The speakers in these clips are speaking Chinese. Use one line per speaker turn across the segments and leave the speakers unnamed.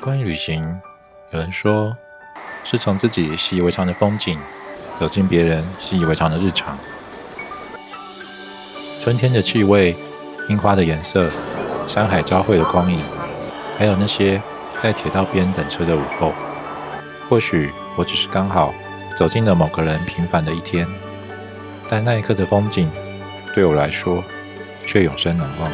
关于旅行，有人说是从自己习以为常的风景走进别人习以为常的日常。春天的气味、樱花的颜色、山海交汇的光影，还有那些在铁道边等车的午后，或许我只是刚好走进了某个人平凡的一天，但那一刻的风景对我来说却永生难忘。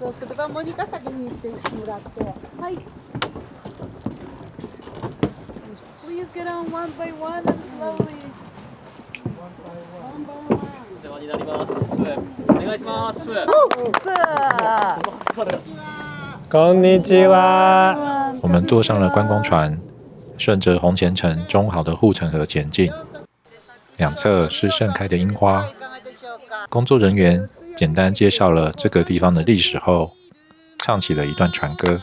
そうすればモニカ先に行ってもらって。はい。Please get on one by one and slowly.
お世話になります。お願いします。
こんにちは。
我们坐上了观光船，顺着红前城中好的护城河前进，两侧是盛开的樱花。工作人员简单介绍了这个地方的历史后，唱起了一段船歌。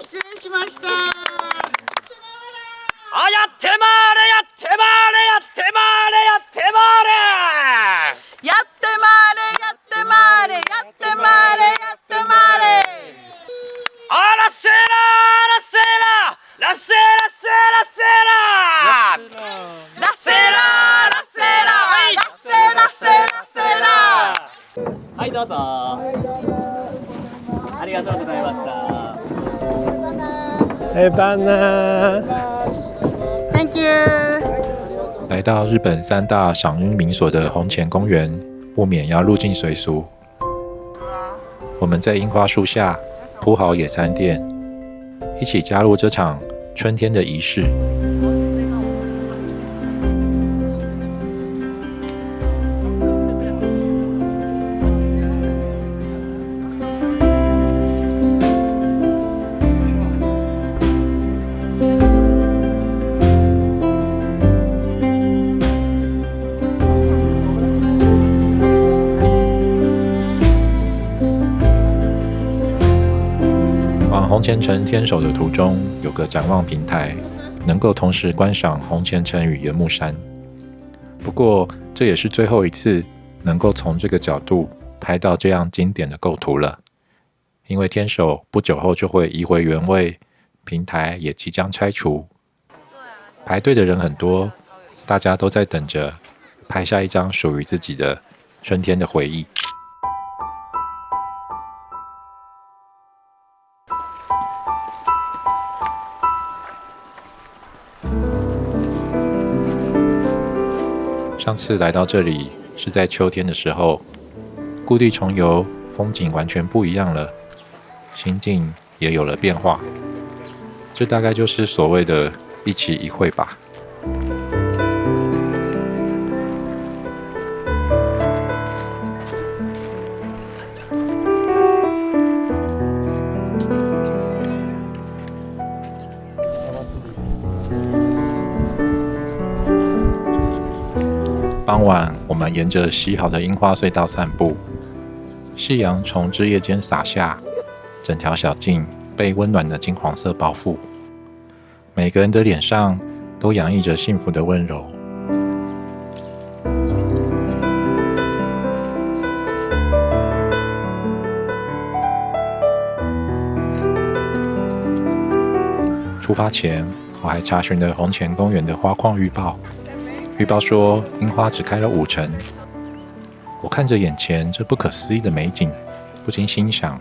失礼しました。
あ、やってまーれ、やってまーれ、やってまーれ、やってまーれ。
やってまーれ、やってまーれ、やってまーれ、やってまーれ。
あらせら、あらせら、らせらせらせら。
ラセラー、ラセラー、ラセラセラセラー。
はい、どうぞ。ありがとうございました。
バナ
Thank you。
来到日本三大赏樱名所的红前公园，不免要入境随俗。我们在樱花树下铺好野餐垫，一起加入这场春天的仪式。往红前城天守的途中，有个展望平台，能够同时观赏红前城与原木山。不过，这也是最后一次能够从这个角度拍到这样经典的构图了，因为天守不久后就会移回原位，平台也即将拆除。排队的人很多，大家都在等着拍下一张属于自己的春天的回忆。上次来到这里是在秋天的时候，故地重游，风景完全不一样了，心境也有了变化。这大概就是所谓的一期一会吧。傍晚，我们沿着洗好的樱花隧道散步，夕阳从枝叶间洒下，整条小径被温暖的金黄色包覆，每个人的脸上都洋溢着幸福的温柔。出发前，我还查询了红前公园的花况预报。预报说樱花只开了5成。我看着眼前这不可思议的美景，不禁心想，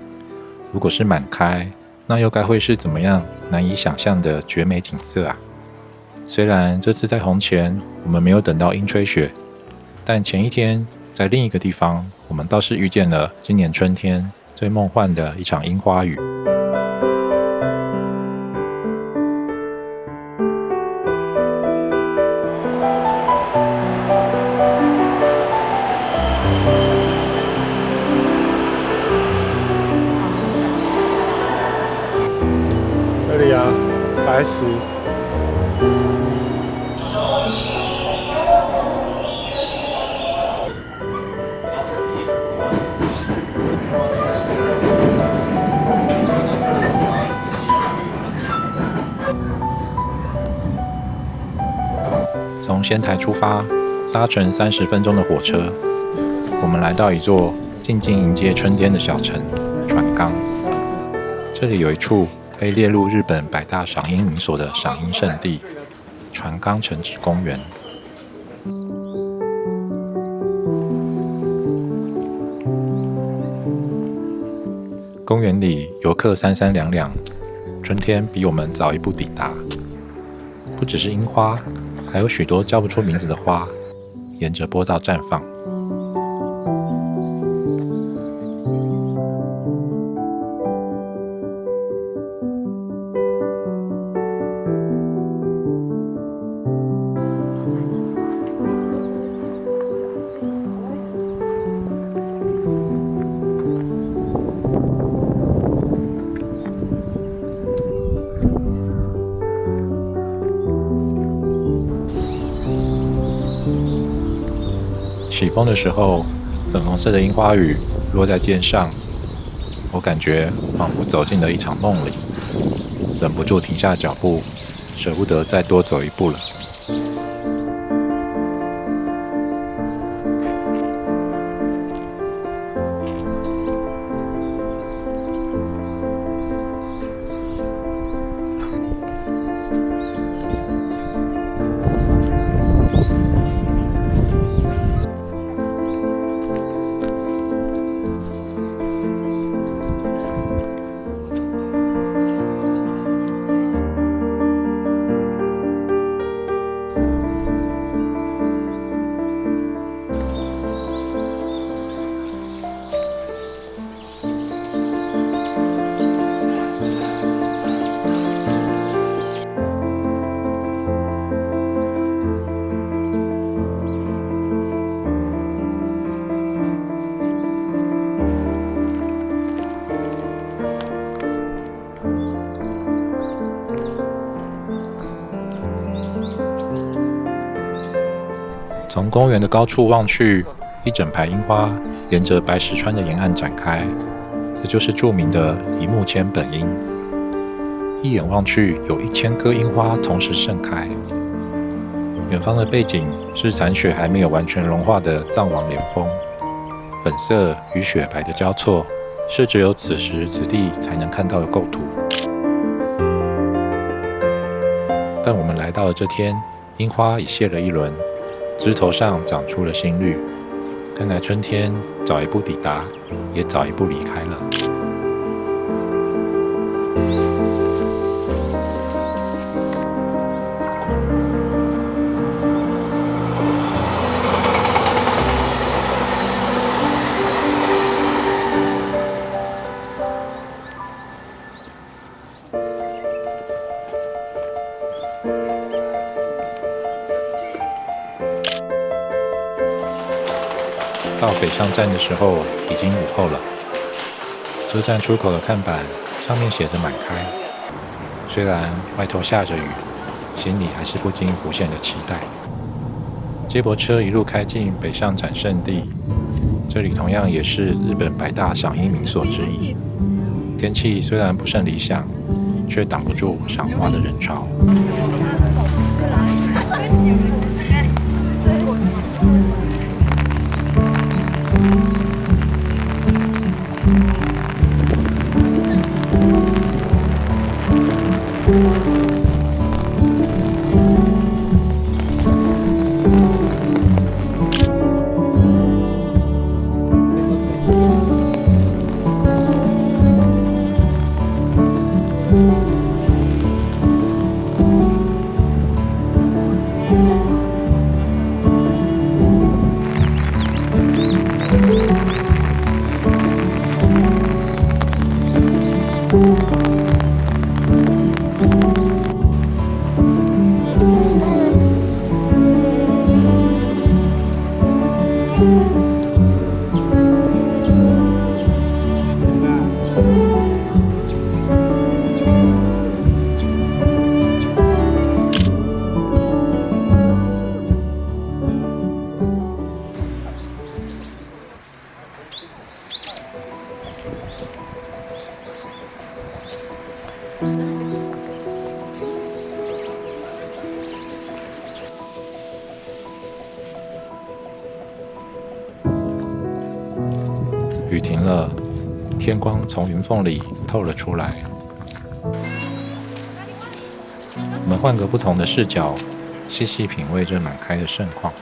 如果是满开，那又该会是怎么样难以想象的绝美景色啊！虽然这次在红前我们没有等到樱吹雪，但前一天在另一个地方，我们倒是遇见了今年春天最梦幻的一场樱花雨。
啊，白石。
从仙台出发，搭乘30分钟的火车，我们来到一座静静迎接春天的小城船冈。这里有一处被列入日本百大赏樱名所的赏樱圣地——船冈城址公园。公园里游客三三两两，春天比我们早一步抵达。不只是樱花，还有许多叫不出名字的花，沿着坡道绽放。起风的时候，粉红色的樱花雨落在肩上，我感觉仿佛走进了一场梦里，忍不住停下脚步，舍不得再多走一步了。从公园的高处望去，一整排樱花沿着白石川的沿岸展开，这就是著名的一木千本樱。一眼望去，有1000棵樱花同时盛开。远方的背景是残雪还没有完全融化的藏王连峰，粉色与雪白的交错，是只有此时此地才能看到的构图。但我们来到了这天，樱花已谢了一轮，枝头上长出了新绿，看来春天早一步抵达，也早一步离开了。到北上站的时候已经午后了，车站出口的看板上面写着满开，虽然外头下着雨，心里还是不禁浮现了期待。接驳车一路开进北上展胜地，这里同样也是日本百大赏樱名所之一。天气虽然不甚理想，却挡不住赏花的人潮。雨停了，天光从云缝里透了出来。我们换个不同的视角，细细品味这满开的盛况。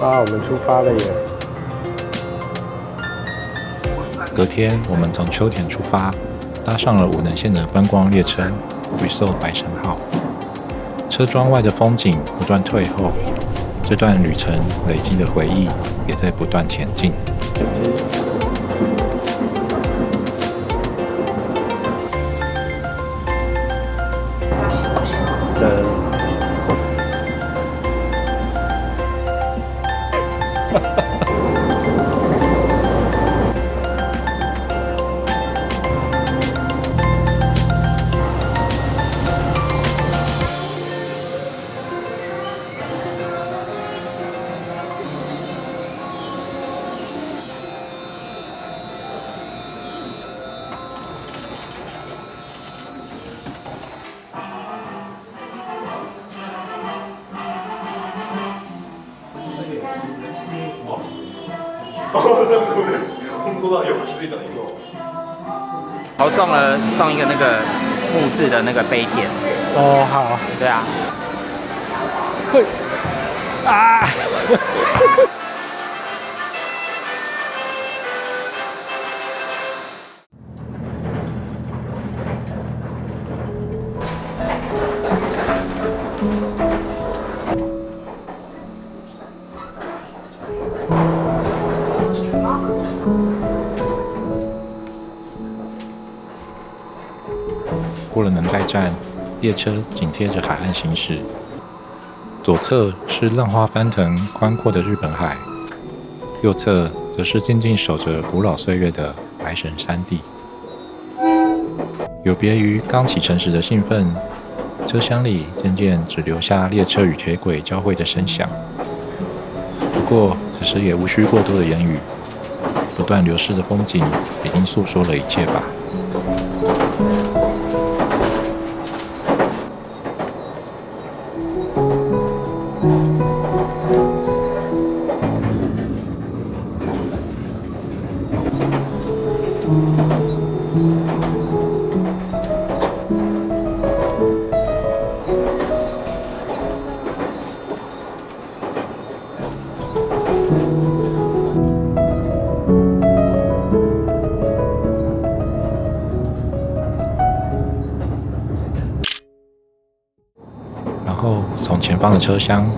啊，我们出发了耶！
隔天，我们从秋田出发，搭上了武能线的观光列车 Resort 白神号。车窗外的风景不断退后，这段旅程累积的回忆也在不断前进。
豪中了送一个那个木质的那个杯垫。
哦，好。
对啊。
会啊！
过了能代站，列车紧贴着海岸行驶。左侧是浪花翻腾、宽阔的日本海，右侧则是静静守着古老岁月的白神山地。有别于刚启程时的兴奋，车厢里渐渐只留下列车与铁轨交汇的声响。不过，此时也无需过多的言语，不断流逝的风景已经诉说了一切吧。然后从前方的车厢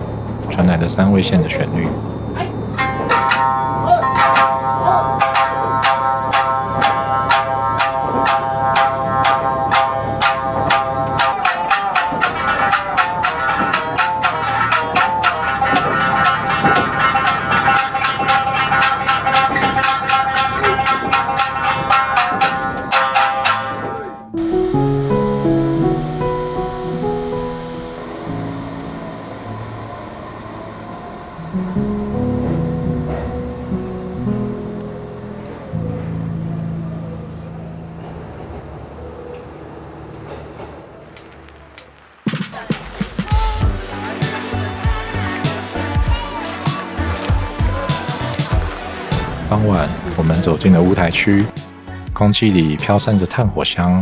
传来了3味线的旋律。傍晚，我们走进了乌台区，空气里飘散着炭火香，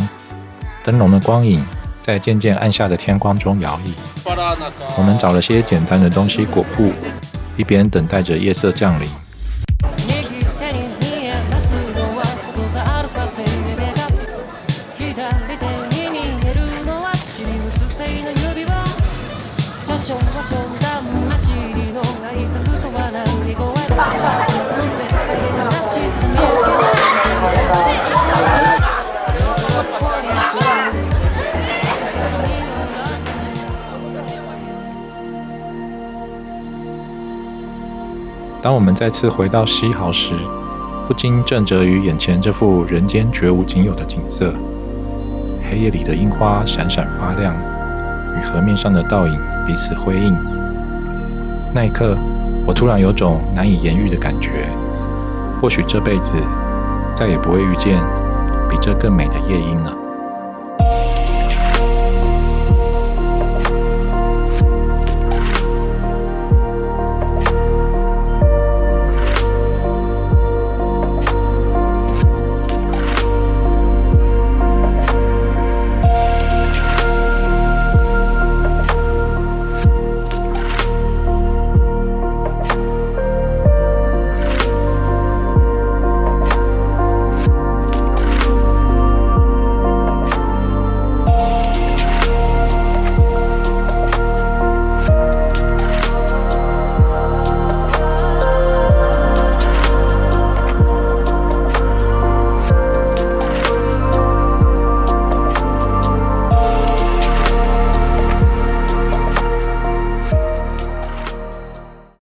灯笼的光影在渐渐暗下的天光中摇曳。我们找了些简单的东西果腹，一边等待着夜色降临。当我们再次回到西豪时，不禁震慑于眼前这幅人间绝无仅有的景色。黑夜里的樱花闪闪发亮，与河面上的倒影彼此辉映。那一刻，我突然有种难以言喻的感觉，或许这辈子再也不会遇见比这更美的夜莺了。